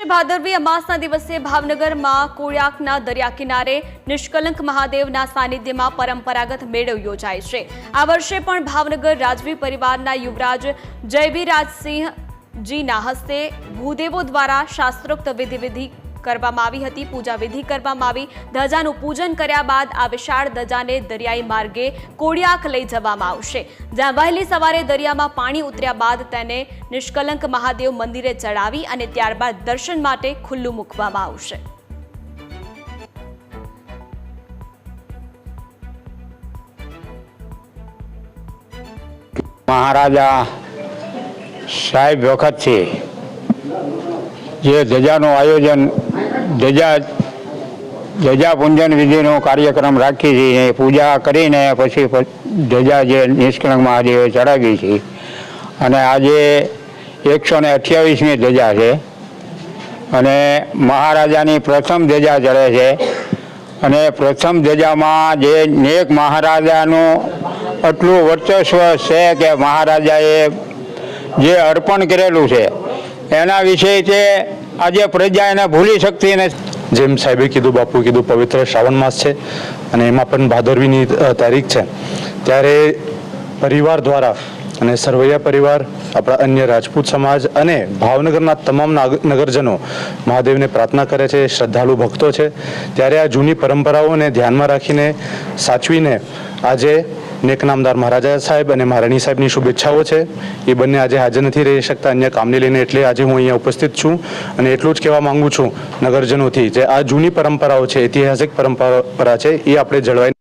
ભાદરવી અમાસના દિવસે ભાવનગરમાં કોળિયાકના દરિયા કિનારે નિષ્કલંક મહાદેવના સાનિધ્યમાં પરંપરાગત મેળો યોજાય છે। આ વર્ષે પણ ભાવનગર રાજવી પરિવારના યુવરાજ જયવીરાજસિંહજીના હસ્તે ભૂદેવો દ્વારા શાસ્ત્રોક્ત વિધિ કરવામાં આવી હતી। પૂજા વિધિ કરવામાં આવી। ધજાનું પૂજન કર્યા બાદ આ વિશાળ ધજાને દરિયાઈ માર્ગે કોળિયાક લઈ જવામાં આવશે, જ્યાં વહેલી સવારે દરિયામાં પાણી ઉતર્યા બાદ તેને નિષ્કલંક મહાદેવ મંદિરે ચડાવી અને ત્યારબાદ દર્શન માટે ખુલ્લું મૂકવામાં આવશે। મહારાજા સાહેબ વખતથી જે ધજાનું આયોજન ધજા પૂજન વિધિનો કાર્યક્રમ રાખી છે, પૂજા કરીને પછી ધજા જે નિષ્કલંક મહાદેવે ચડાવી છે અને આજે 128મી ધજા છે અને મહારાજાની પ્રથમ ધજા ચડે છે અને પ્રથમ ધજામાં જે નેક મહારાજાનું આટલું વર્ચસ્વ છે કે મહારાજાએ જે અર્પણ કરેલું છે એના વિશે તે આજે પ્રજા એને ભૂલી શકતી નથી। જેમ સાહેબે કીધું, બાપુ કીધું, પવિત્ર શ્રાવણ માસ છે અને એમાં પણ ભાદરવીની તારીખ છે, ત્યારે પરિવાર દ્વારા અને સરવૈયા પરિવાર, આપણા અન્ય રાજપૂત સમાજ અને ભાવનગરના તમામ નગરજનો મહાદેવને પ્રાર્થના કરે છે, શ્રદ્ધાળુ ભક્તો છે, ત્યારે આ જૂની પરંપરાઓને ધ્યાનમાં રાખીને સાચવીને આજે નેક નામદાર મહારાજા સાહેબ અને મહારાણી સાહેબની શુભેચ્છાઓ છે। એ બંને આજે હાજર નથી રહી શકતા અન્ય કામને લઈને, એટલે આજે હું અહીંયા ઉપસ્થિત છું અને એટલું જ કહેવા માંગુ છું નગરજનોથી, જે આ જૂની પરંપરાઓ છે, ઐતિહાસિક પરંપરા છે, એ આપણે જળવાઈ